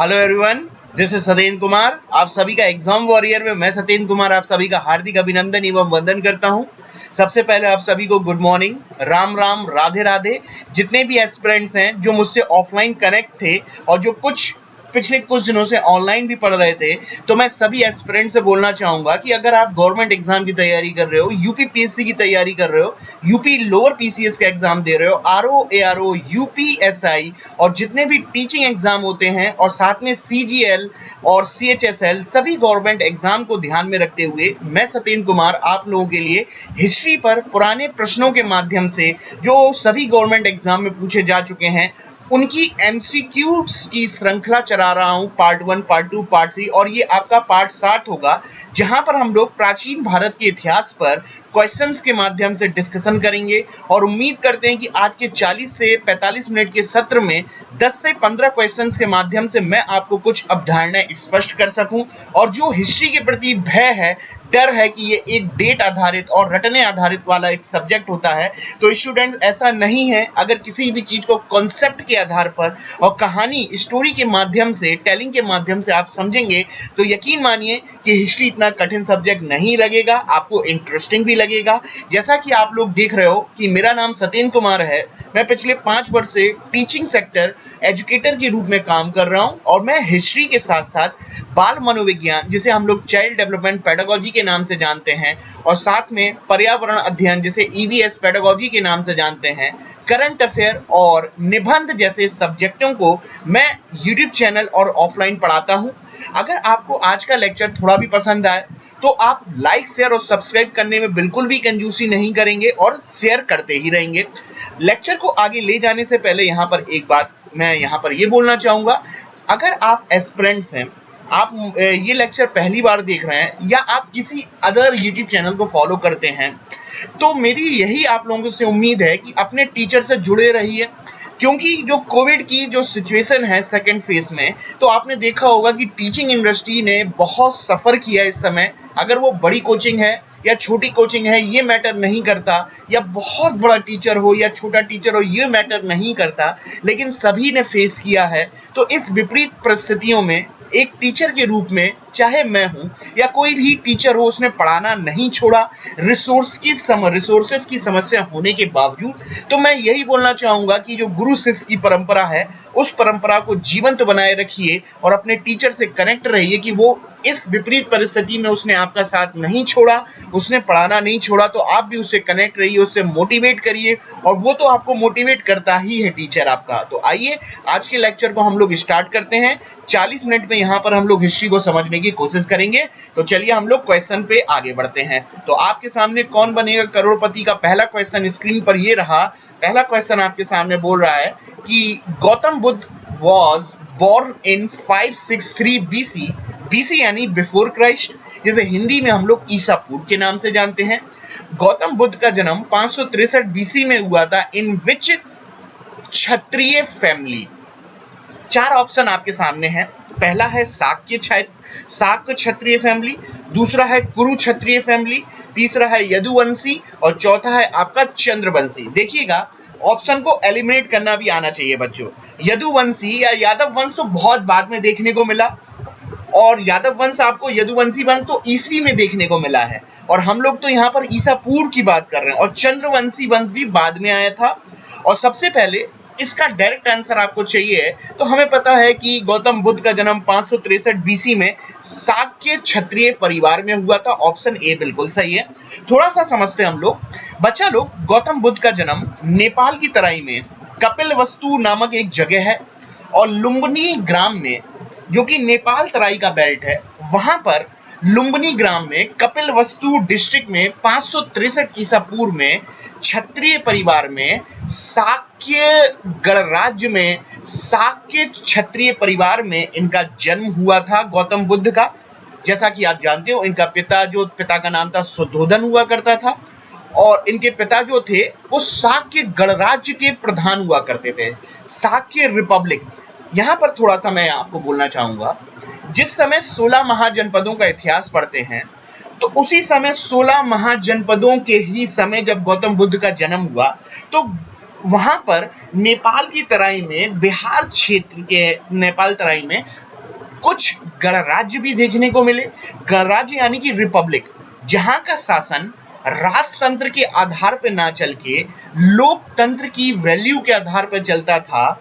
Hello everyone, this is Satyendra Kumar. आप सभी का एग्जाम वॉरियर में मैं सत्येंद्र कुमार आप सभी का हार्दिक अभिनंदन एवं वंदन करता हूं। सबसे पहले आप सभी को गुड मॉर्निंग, राम राम, राधे राधे। जितने भी एस्पिरेंट्स हैं जो मुझसे ऑफलाइन कनेक्ट थे और जो पिछले कुछ दिनों से ऑनलाइन भी पढ़ रहे थे, तो मैं सभी एस्पिरेंट से बोलना चाहूंगा कि अगर आप गवर्नमेंट एग्जाम की तैयारी कर रहे हो, यूपी पीएससी की तैयारी कर रहे हो, यूपी लोअर पीसीएस का एग्जाम दे रहे हो, आरओ एआरओ यूपीएसआई और जितने भी टीचिंग एग्जाम होते हैं और साथ में सीजीएल और सीएचएसएल, सभी गवर्नमेंट एग्जाम को ध्यान में रखते हुए मैं सत्येंद्र कुमार आप लोगों के लिए हिस्ट्री पर पुराने प्रश्नों के माध्यम से जो सभी गवर्नमेंट एग्जाम में पूछे जा चुके हैं उनकी एमसीक्यूज की श्रृंखला चला रहा हूं। पार्ट 1, पार्ट 2, पार्ट 3 और ये आपका पार्ट 60 होगा, जहां पर हम लोग प्राचीन भारत के इतिहास पर क्वेश्चंस के माध्यम से डिस्कशन करेंगे और उम्मीद करते हैं कि आज के 40 से 45 मिनट के सत्र में 10 से 15 क्वेश्चंस के माध्यम से मैं आपको कुछ अवधारणाएं स्पष्ट कर सकूं। और जो हिस्ट्री के प्रति भय है, डर है कि ये एक डेट आधारित और रटने आधारित वाला एक सब्जेक्ट होता है, तो स्टूडेंट्स ऐसा नहीं है। अगर किसी भी चीज को कॉन्सेप्ट के आधार पर और कहानी स्टोरी के माध्यम से, टेलिंग के माध्यम से आप समझेंगे तो यकीन मानिए कि हिस्ट्री इतना कठिन सब्जेक्ट नहीं लगेगा, आपको इंटरेस्टिंग भी लगेगा। जैसा कि आप लोग देख रहे हो कि मेरा नाम सत्येंद्र कुमार है, मैं पिछले 5 वर्ष से टीचिंग सेक्टर एजुकेटर के रूप में काम कर रहा हूं और मैं हिस्ट्री के साथ साथ बाल मनोविज्ञान, जिसे हम लोग चाइल्ड डेवलपमेंट पेडागोजी के नाम से जानते हैं, और साथ में पर्यावरण अध्ययन जिसे ईवीएस पेडागोजी के नाम से जानते हैं, करंट अफेयर और निबंध जैसे सब्जेक्टों को मैं यूट्यूब चैनल और ऑफलाइन पढ़ाता हूं। अगर आपको आज का लेक्चर थोड़ा भी पसंद आए तो आप लाइक, शेयर और सब्सक्राइब करने में बिल्कुल भी कंजूसी नहीं करेंगे और शेयर करते ही रहेंगे। लेक्चर को आगे ले जाने से पहले यहाँ पर एक बात मैं यहाँ पर ये बोलना चाहूँगा, अगर आप एस्पिरेंट्स हैं, आप ये लेक्चर पहली बार देख रहे हैं या आप किसी अदर यूट्यूब चैनल को फॉलो करते हैं, तो मेरी यही आप लोगों से उम्मीद है कि अपने टीचर से जुड़े रहिए, क्योंकि जो कोविड की जो सिचुएशन है सेकेंड फेज में, तो आपने देखा होगा कि टीचिंग इंडस्ट्री ने बहुत सफ़र किया इस समय। अगर वो बड़ी कोचिंग है या छोटी कोचिंग है ये मैटर नहीं करता, या बहुत बड़ा टीचर हो या छोटा टीचर हो ये मैटर नहीं करता, लेकिन सभी ने फेस किया है। तो इस विपरीत परिस्थितियों में एक टीचर के रूप में, चाहे मैं हूं या कोई भी टीचर हो, उसने पढ़ाना नहीं छोड़ा। रिसोर्सेस की समस्या होने के बावजूद, तो मैं यही बोलना चाहूँगा कि जो गुरु शिष्य की परंपरा है, उस परंपरा को जीवंत बनाए रखिए और अपने टीचर से कनेक्ट रहिए कि वो इस विपरीत परिस्थिति में उसने आपका साथ नहीं छोड़ा, उसने पढ़ाना नहीं छोड़ा, तो आप भी उससे कनेक्ट रहिए, उससे मोटिवेट करिए, और वो तो आपको मोटिवेट करता ही है टीचर आपका। तो आइए आज के लेक्चर को हम लोग स्टार्ट करते हैं। 40 मिनट में यहाँ पर हम लोग हिस्ट्री को समझने की कोशिश करेंगे। तो चलिए हम लोग क्वेश्चन पे आगे बढ़ते हैं। तो आपके सामने कौन बनेगा करोड़पति का पहला क्वेश्चन स्क्रीन पर ये रहा। पहला क्वेश्चन आपके सामने बोल रहा है कि Gautam Buddha was born in 563 BC, BC यानी बिफोर क्राइस्ट, जिसे हिंदी में हम लोग ईसा पूर्व के नाम से जानते हैं। गौतम बुद्ध का जन्म 563 BC में हुआ था। इन विच क्षत्रिय फैमिली? 4 ऑप्शन आपके सामने हैं। पहला है शाक्य क्षत्रिय फैमिली, दूसरा है कुरु क्षत्रिय फैमिली, तीसरा है यदुवंशी और चौथा है आपका चंद्रवंशी। देखिएगा, ऑप्शन को एलिमिनेट करना भी आना चाहिए बच्चों। यदुवंशी या यादव वंश तो बहुत बाद में देखने को मिला, और यादव वंश आपको, यदुवंशी वंश तो ईसवी में देखने को मिला है, और हम लोग तो यहाँ पर ईसा पूर्व की बात कर रहे हैं, और चंद्रवंशी वंश भी बाद में आया था। और सबसे पहले इसका डायरेक्ट आंसर आपको चाहिए तो हमें पता है कि गौतम बुद्ध का जन्म 563 BC में शाक्य क्षत्रिय परिवार में हुआ था। ऑप्शन ए बिल्कुल सही है। थोड़ा सा समझते हैं हम लोग। बच्चा लोग, गौतम बुद्ध का जन्म नेपाल की तराई में कपिलवस्तु नामक एक जगह है, और लुम्बिनी ग्राम में, जो कि नेपाल तराई का बेल्ट है, वहां पर लुम्बिनी ग्राम में कपिलवस्तु डिस्ट्रिक्ट में 563 ईसा पूर्व में क्षत्रिय परिवार में शाक्य गणराज्य में शाक्य क्षत्रिय परिवार में इनका जन्म हुआ था गौतम बुद्ध का। जैसा कि आप जानते हो, इनका पिता का नाम था शुद्धोधन हुआ करता था, और इनके पिता जो थे वो शाक्य गणराज्य के प्रधान हुआ करते थे, शाक्य रिपब्लिक। यहाँ पर थोड़ा सा मैं आपको बोलना चाहूंगा, जिस समय 16 महाजनपदों का इतिहास पढ़ते हैं, तो उसी समय 16 महाजनपदों के ही समय जब गौतम बुद्ध का जन्म हुआ, तो वहां पर नेपाल की तराई में, बिहार क्षेत्र के नेपाल तराई में कुछ गणराज्य भी देखने को मिले। गणराज्य यानी कि रिपब्लिक, जहां का शासन राजतंत्र के आधार पर ना चल के लोकतंत्र की वैल्यू के आधार पर चलता था।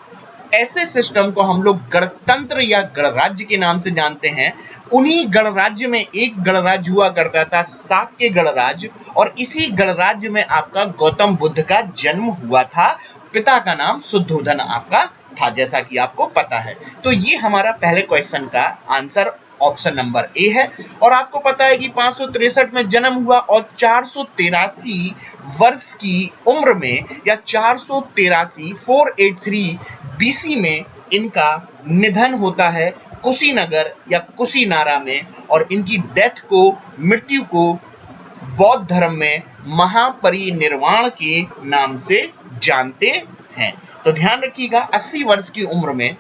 ऐसे सिस्टम को हम लोग गणतंत्र या गणराज्य के नाम से जानते हैं। उन्हीं गणराज्य में एक गणराज्य हुआ करता था शाक्य गणराज्य, और इसी गणराज्य में आपका गौतम बुद्ध का जन्म हुआ था। पिता का नाम शुद्धोधन आपका था, जैसा कि आपको पता है। तो ये हमारा पहले क्वेश्चन का आंसर ऑप्शन नंबर ए है। और आपको पता है कि 563 में जन्म हुआ और 483 वर्ष की उम्र में, या 483 बीसी में इनका निधन होता है कुशीनगर या कुशीनारा में। और इनकी मृत्यु को बौद्ध धर्म में महापरिनिर्वाण के नाम से जानते हैं। तो ध्यान रखिएगा, 80 वर्ष की उम्र में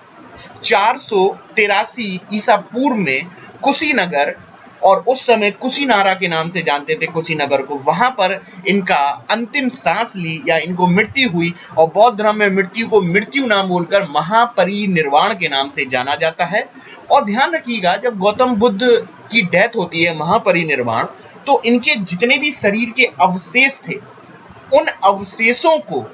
483 ईसा पूर्व में कुशीनगर, और उस समय कुशीनारा के नाम से जानते थे कुशीनगर को, वहां पर इनका अंतिम सांस ली या इनको मृत्यु हुई। और बौद्ध धर्म में मृत्यु को मृत्यु नाम बोलकर महापरिनिर्वाण के नाम से जाना जाता है। और ध्यान रखिएगा, जब गौतम बुद्ध की डेथ होती है महापरिनिर्वाण, तो इनके जितने भी शरीर के अवशेष थे, उन अवशेषों को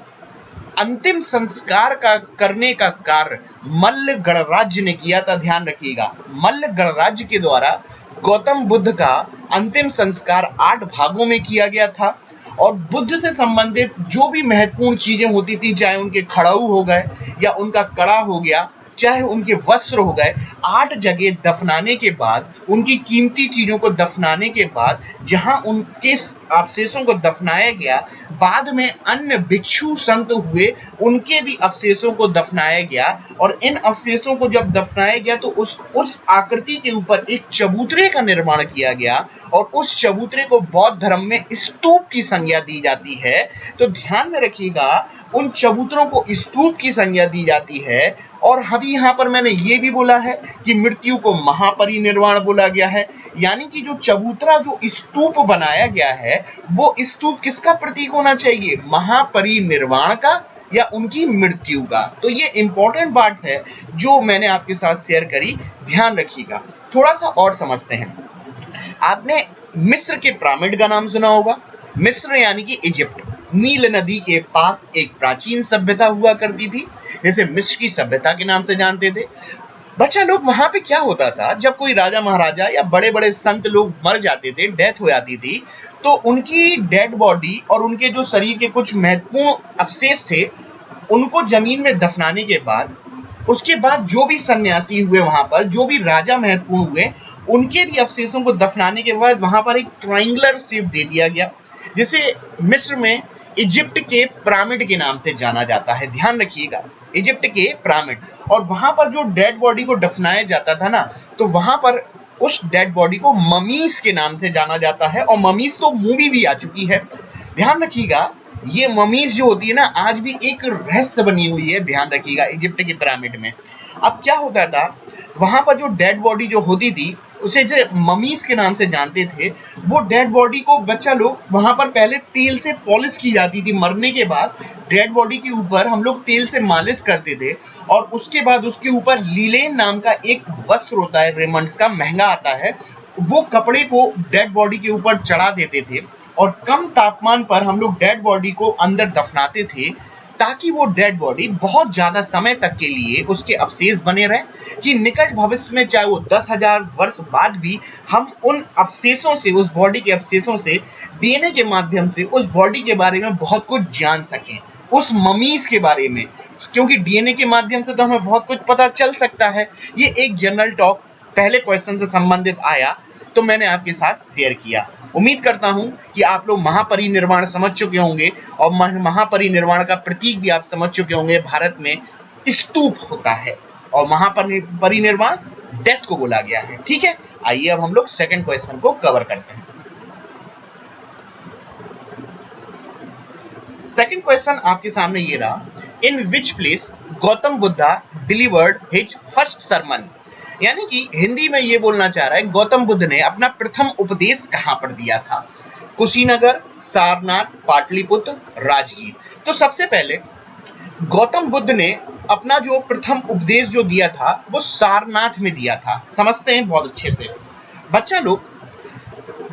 अंतिम संस्कार करने का कार्य मल्ल गणराज्य ने किया था। ध्यान रखिएगा, मल्ल गणराज्य के द्वारा गौतम बुद्ध का अंतिम संस्कार 8 भागों में किया गया था। और बुद्ध से संबंधित जो भी महत्वपूर्ण चीजें होती थी, चाहे उनके खड़ाऊ हो गए या उनका कड़ा हो गया, चाहे उनके वस्त्र हो गए, 8 जगह दफनाने के बाद, उनकी कीमती चीजों को दफनाने के बाद, जहां उनके अवशेषों को दफनाया गया, बाद में अन्य भिक्षु संत हुए, उनके भी अवशेषों को दफनाया गया। और इन अवशेषों को जब दफनाया गया तो उस आकृति के ऊपर एक चबूतरे का निर्माण किया गया, और उस चबूतरे को बौद्ध धर्म में स्तूप की संज्ञा दी जाती है। तो ध्यान में रखिएगा, उन चबूतरों को स्तूप की संज्ञा दी जाती है। और अभी यहाँ पर मैंने ये भी बोला है कि मृत्यु को महापरिनिर्वाण बोला गया है, यानी कि जो चबूतरा, जो स्तूप बनाया गया है, वो स्तूप किसका प्रतीक होना चाहिए? महापरिनिर्वाण का या उनकी मृत्यु का। तो ये इंपॉर्टेंट बात है जो मैंने आपके साथ शेयर करी, ध्यान रखिएगा। थोड़ा सा और समझते हैं। आपने मिस्र के पिरामिड का नाम सुना होगा। मिस्र यानी कि इजिप्ट, नील नदी के पास एक प्राचीन सभ्यता हुआ करती थी, जैसे मिस्र की सभ्यता के नाम से जानते थे। बच्चा लोग, वहां पे क्या होता था, जब कोई राजा महाराजा या बड़े बड़े संत लोग मर जाते थे, डेथ हो जाती थी, तो उनकी डेड बॉडी और उनके जो शरीर के कुछ महत्वपूर्ण अवशेष थे, उनको जमीन में दफनाने के बाद, उसके बाद जो भी सन्यासी हुए वहां पर, जो भी राजा महत्वपूर्ण हुए, उनके भी अवशेषों को दफनाने के बाद वहां पर एक ट्रायंगुलर शेप दे दिया गया, जिसे मिस्र में इजिप्ट के पिरामिड के नाम से जाना जाता है। ध्यान रखिएगा, इजिप्ट के पिरामिड। और वहां पर जो डेड बॉडी को दफनाया जाता था ना, तो वहां पर उस डेड बॉडी को ममीज के नाम से जाना जाता है। और ममीज तो मूवी भी आ चुकी है। ध्यान रखिएगा, ये ममीज जो होती है ना, आज भी एक रहस्य बनी हुई है। ध्यान रखिएगा, इजिप्ट के पिरामिड में अब क्या होता था, वहां पर जो डेड बॉडी जो होती थी, उसे जो ममीज के नाम से जानते थे, वो डेड बॉडी को बच्चा लोग वहां पर पहले तेल से पॉलिश की जाती थी। मरने के बाद डेड बॉडी के ऊपर हम लोग तेल से मालिश करते थे, और उसके बाद उसके ऊपर लीलेन नाम का एक वस्त्र होता है, रेमंड्स का, महंगा आता है, वो कपड़े को डेड बॉडी के ऊपर चढ़ा देते थे। और कम तापमान पर हम लोग डेड बॉडी को अंदर दफनाते थे, ताकि वो डेड बॉडी बहुत ज्यादा समय तक के लिए उसके अवशेष बने रहे, कि निकट भविष्य में, चाहे वो 10,000 वर्ष बाद भी, हम उन अवशेषों से, उस बॉडी के अवशेषों से, डीएनए के माध्यम से उस बॉडी के बारे में बहुत कुछ जान सकें, उस ममीज के बारे में। क्योंकि डीएनए के माध्यम से तो हमें बहुत कुछ पता चल सकता है। ये एक जनरल टॉक पहले क्वेश्चन से संबंधित आया, तो मैंने आपके साथ शेयर किया। उम्मीद करता हूं कि आप लोग महापरिनिर्वाण समझ चुके होंगे, और महापरिनिर्वाण का प्रतीक भी आप समझ चुके होंगे। भारत में स्तूप होता है, और महापरिनिर्वाण डेथ को बोला गया है। ठीक है, आइए अब हम लोग सेकंड क्वेश्चन को कवर करते हैं। सेकंड क्वेश्चन आपके सामने ये रहा, in which place Gautam Buddha delivered his first sermon. यानी कि हिंदी में ये बोलना चाह रहा है, गौतम बुद्ध ने अपना प्रथम उपदेश कहां पर दिया था? कुशीनगर, सारनाथ, पाटलिपुत्र, राजगीर। तो सबसे पहले गौतम बुद्ध ने अपना जो प्रथम उपदेश जो दिया था वो सारनाथ में दिया था। समझते हैं बहुत अच्छे से बच्चा लोग।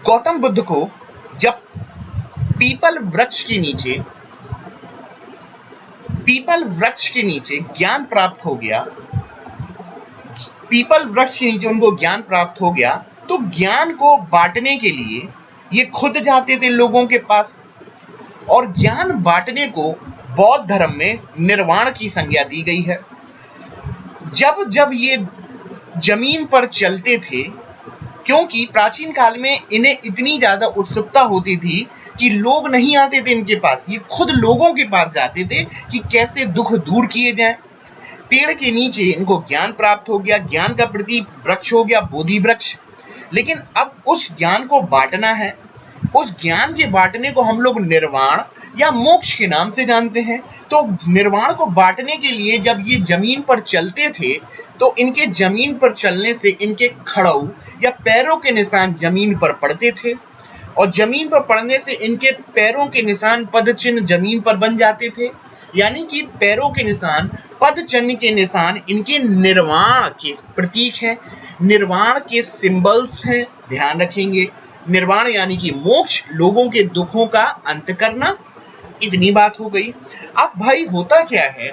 गौतम बुद्ध को जब पीपल वृक्ष के नीचे ज्ञान प्राप्त हो गया, पीपल वृक्ष के नीचे उनको ज्ञान प्राप्त हो गया, तो ज्ञान को बांटने के लिए ये खुद जाते थे लोगों के पास, और ज्ञान बांटने को बौद्ध धर्म में निर्वाण की संज्ञा दी गई है। जब जब ये जमीन पर चलते थे, क्योंकि प्राचीन काल में इन्हें इतनी ज्यादा उत्सुकता होती थी कि लोग नहीं आते थे इनके पास, ये खुद लोगों के पास जाते थे कि कैसे दुख दूर किए जाएं। पेड़ के नीचे इनको ज्ञान प्राप्त हो गया, ज्ञान का प्रतीक वृक्ष हो गया बोधि वृक्ष। लेकिन अब उस ज्ञान को बांटना है, उस ज्ञान के बांटने को हम लोग निर्वाण या मोक्ष के नाम से जानते हैं। तो निर्वाण को बांटने के लिए जब ये जमीन पर चलते थे, तो इनके जमीन पर चलने से इनके खड़ाऊ या पैरों के निशान जमीन पर पड़ते थे, और जमीन पर पड़ने से इनके पैरों के निशान पद चिन्ह जमीन पर बन जाते थे। यानी कि पैरों के निशान, पद चिन्ह के निशान इनके निर्वाण के प्रतीक हैं, निर्वाण के सिंबल्स हैं। ध्यान रखेंगे, निर्वाण यानी कि मोक्ष, लोगों के दुखों का अंत करना। इतनी बात हो गई। अब भाई होता क्या है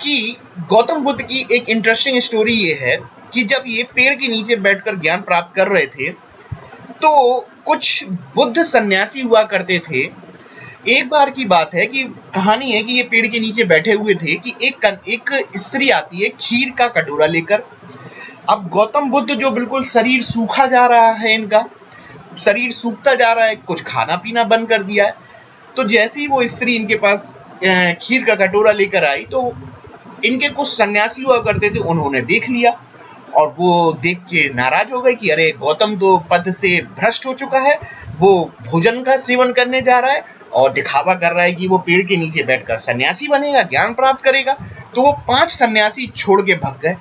कि गौतम बुद्ध की एक इंटरेस्टिंग स्टोरी ये है कि जब ये पेड़ के नीचे बैठकर ज्ञान प्राप्त कर रहे थे, तो कुछ बुद्ध सन्यासी हुआ करते थे। एक बार की बात है कि कहानी है कि ये पेड़ के नीचे बैठे हुए थे कि एक स्त्री आती है खीर का कटोरा लेकर। अब गौतम बुद्ध जो बिल्कुल शरीर सूखा जा रहा है, इनका शरीर सूखता जा रहा है, कुछ खाना पीना बंद कर दिया है, तो जैसे ही वो स्त्री इनके पास खीर का कटोरा लेकर आई, तो इनके कुछ सन्यासी हुआ करते थे, उन्होंने देख लिया और वो देख के नाराज हो गए कि अरे गौतम तो पद से भ्रष्ट हो चुका है, वो भोजन का सेवन करने जा रहा है और दिखावा कर रहा है कि वो पेड़ के नीचे बैठकर सन्यासी बनेगा, ज्ञान प्राप्त करेगा। तो वो 5 सन्यासी छोड़ के भाग गए।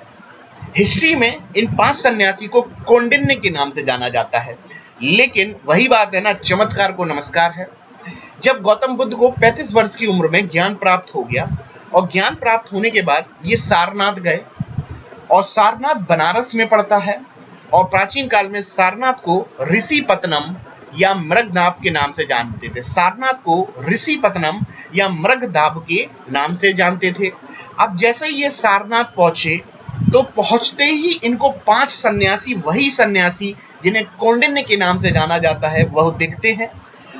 हिस्ट्री में इन 5 सन्यासी को कौंडिन्य के नाम से जाना जाता है। लेकिन वही बात है ना, चमत्कार को नमस्कार है। जब गौतम बुद्ध को 35 वर्ष की उम्र में ज्ञान प्राप्त हो गया, और ज्ञान प्राप्त होने के बाद ये सारनाथ गए, और सारनाथ बनारस में पड़ता है, और प्राचीन काल में सारनाथ को ऋषिपत्तनम या मृगनाभ के नाम से जानते थे। सारनाथ को ऋषिपत्तनम या मृगनाभ के नाम से जानते थे। अब जैसे ही ये सारनाथ पहुंचे, तो पहुंचते ही इनको 5 सन्यासी, वही सन्यासी जिन्हें कौंडिन्य के नाम से जाना जाता है, वह दिखते हैं।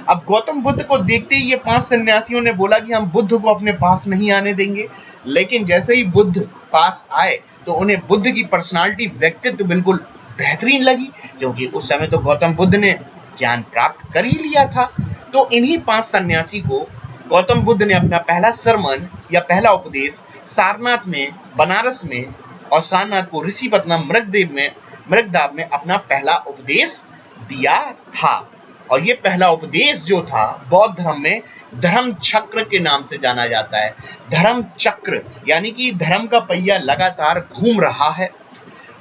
अब गौतम बुद्ध को देखते ही ये 5 सन्यासियों ने बोला कि हम बुद्ध को अपने पास नहीं आने देंगे। लेकिन जैसे ही बुद्ध पास आए, तो उन्हें बुद्ध की पर्सनालिटी, व्यक्तित्व बिल्कुल बेहतरीन लगी, क्योंकि उस समय तो गौतम बुद्ध ने ज्ञान प्राप्त कर ही लिया था। तो इन्हीं 5 सन्यासी को गौतम बुद्ध ने अपना पहला सरमन या पहला उपदेश सारनाथ में, बनारस में, और सारनाथ को ऋषिपत्तनम मृगनाभ में अपना पहला उपदेश दिया था। और ये पहला उपदेश जो था बौद्ध धर्म में धर्म चक्र के नाम से जाना जाता है। धर्म चक्र यानी कि धर्म का पहिया लगातार घूम रहा है।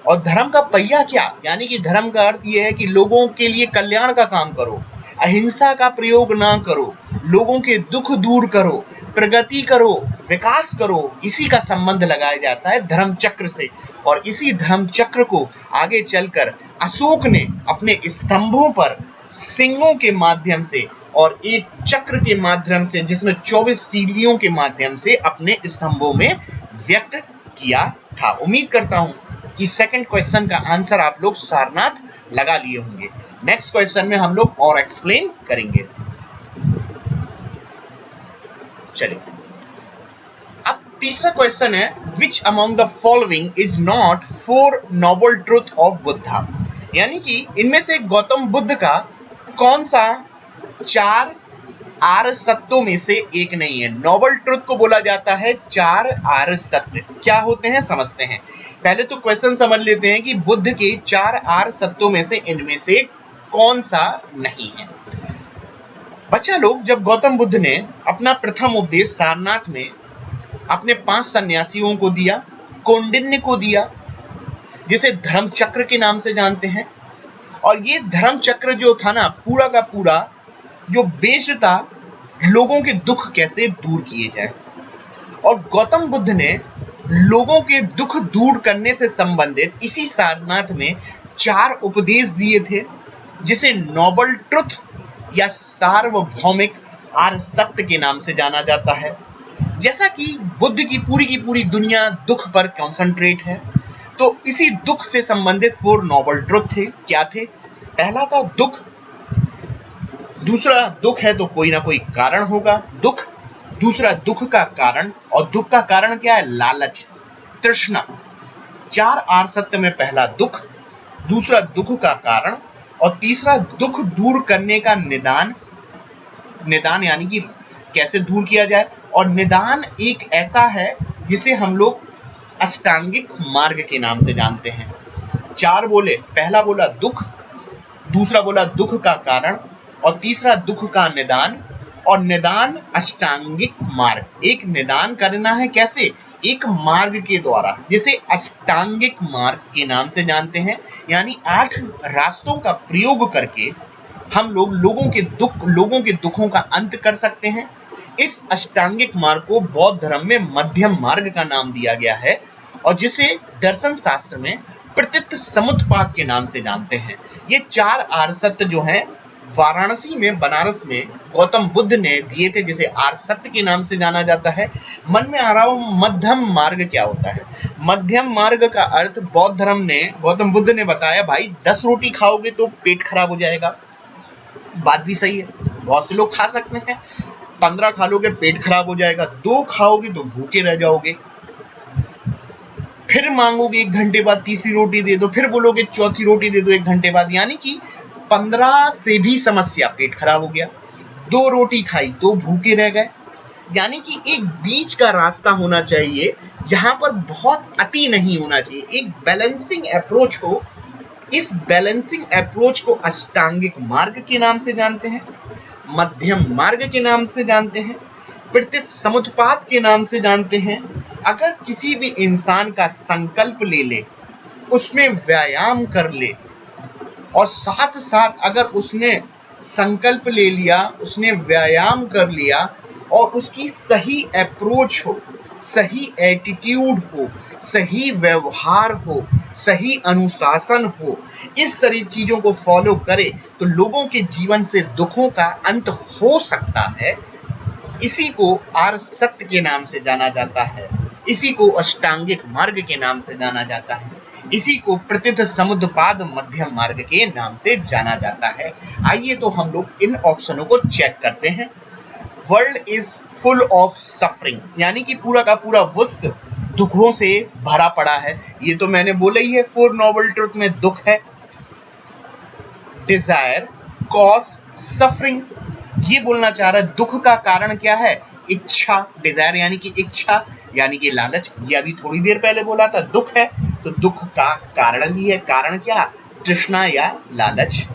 और धर्म का पहिया क्या, यानी कि धर्म का अर्थ यह है कि लोगों के लिए कल्याण का काम करो, अहिंसा का प्रयोग ना करो, लोगों के दुख दूर करो, प्रगति करो, विकास करो। इसी का संबंध लगाया जाता है धर्म चक्र से। और इसी धर्म चक्र को आगे चलकर अशोक ने अपने स्तंभों पर सिंगों के माध्यम से और एक चक्र के माध्यम से, जिसमें 24 तीलियों के माध्यम से अपने स्तंभों में व्यक्त किया था। उम्मीद करता हूं कि सेकंड क्वेश्चन का आंसर आप लोग सारनाथ लगा लिए होंगे। नेक्स्ट क्वेश्चन में हम लोग और एक्सप्लेन करेंगे। चलिए, अब तीसरा क्वेश्चन है, which among the following is not 4 noble truth of Buddha, यानी कि इनमें से गौतम बुद्ध का कौन सा 4 आर्य सत्यों में से एक नहीं है। नोबल ट्रुथ को बोला जाता है 4 आर्य सत्य। क्या होते हैं समझते हैं। पहले तो क्वेश्चन समझ लेते हैं कि बुद्ध के 4 आर्य सत्यों में से इनमें से कौन सा नहीं है। बच्चा लोग, जब गौतम बुद्ध ने अपना प्रथम उपदेश सारनाथ में अपने 5 सन्यासियों को दिया, कौंडिन्य को दिया, जिसे धर्म चक्र के नाम से जानते हैं, और ये धर्म चक्र जो था ना, पूरा का पूरा जो बेस था लोगों के दुख कैसे दूर किए जाए। और गौतम बुद्ध ने लोगों के दुख दूर करने से संबंधित इसी सारनाथ में 4 उपदेश दिए थे, जिसे नोबल ट्रुथ या सार्वभौमिक आर्य सत्य के नाम से जाना जाता है। जैसा कि बुद्ध की पूरी दुनिया दुख पर कॉन्सेंट्रेट है, तो इसी दुख से संबंधित 4 नोबल ट्रुथ थे। क्या थे? पहला था दुख, दूसरा दुख है तो कोई ना कोई कारण होगा, दुख। दूसरा दुख का कारण, और दुख का कारण क्या है? लालच, तृष्णा। 4 आर्य सत्य में पहला दुख, दूसरा दुख का कारण, और तीसरा दुख दूर करने का निदान। निदान यानी कि कैसे दूर किया जाए, और निदान एक ऐसा है जिसे हम लोग अष्टांगिक मार्ग के नाम से जानते हैं। 4 बोले, पहला बोला दुख, दूसरा बोला दुख का कारण, और तीसरा दुख का निदान, और निदान अष्टांगिक मार्ग। एक निदान करना है कैसे? एक मार्ग के द्वारा, जिसे अष्टांगिक मार्ग के नाम से जानते हैं। यानी 8 रास्तों का प्रयोग करके हम लोगों के दुखों का अंत कर सकते हैं। इस अष्टांगिक मार्ग को बौद्ध धर्म में मध्यम मार्ग का नाम दिया गया है, और जिसे दर्शन शास्त्र में प्रतीत समुत्पाद के नाम से जानते हैं। ये 4 आर्य सत्य जो हैं, वाराणसी में, बनारस में गौतम बुद्ध ने दिए थे, जिसे आर्य सत्य के नाम से जाना जाता है। मन में आ रहा हो मध्यम मार्ग क्या होता है? मध्यम मार्ग का अर्थ बौद्ध धर्म ने, गौतम बुद्ध ने बताया, भाई 10 रोटी खाओगे तो पेट खराब हो जाएगा। बात भी सही है, बहुत से लोग खा सकते हैं। 15 खा लोगे पेट खराब हो जाएगा, 2 खाओगे तो भूखे रह जाओगे, फिर मांगोगे 1 घंटे बाद तीसरी रोटी दे दो, फिर बोलोगे चौथी रोटी दे दो 1 घंटे बाद। यानी कि 15 से भी समस्या, पेट खराब हो गया। 2 रोटी खाई तो भूखे रह गए। यानी कि एक बीच का रास्ता होना चाहिए, जहां पर बहुत अति नहीं होना चाहिए, एक बैलेंसिंग अप्रोच हो। इस बैलेंसिंग अप्रोच को अष्टांगिक मार्ग के नाम से जानते हैं, मध्यम मार्ग के नाम से जानते हैं, प्रतीत समुत्पाद के नाम से जानते हैं। अगर किसी भी इंसान का संकल्प ले ले, उसमें व्यायाम कर ले, और साथ साथ अगर उसने संकल्प ले लिया, उसने व्यायाम कर लिया, और उसकी सही अप्रोच हो, सही एटीट्यूड हो, सही व्यवहार हो, सही अनुशासन हो, इस तरह चीजों को फॉलो करे, तो लोगों के जीवन से दुखों का अंत हो सकता है। इसी को आर्य सत्य के नाम से जाना जाता है, इसी को अष्टांगिक मार्ग के नाम से जाना जाता है, इसी को प्रतीत समुत्पाद मध्यम मार्ग के नाम से जाना जाता है। आइए तो हम लोग इन ऑप्शनों को चेक करते हैं। World is full of suffering, यानी कि पूरा का पूरा विश्व दुखों से भरा पड़ा है। ये तो मैंने बोला ही है, 4 नोबल ट्रुथ में दुख है। डिजायर, कॉज, सफरिंग, ये बोलना चाह रहा है दुख का कारण क्या है? इच्छा। डिजायर यानी कि इच्छा, यानी कि लालच। ये अभी थोड़ी देर पहले बोला था दुख है, तो दुख का कारण भी है। कारण क्या? तृष्णा या लालच।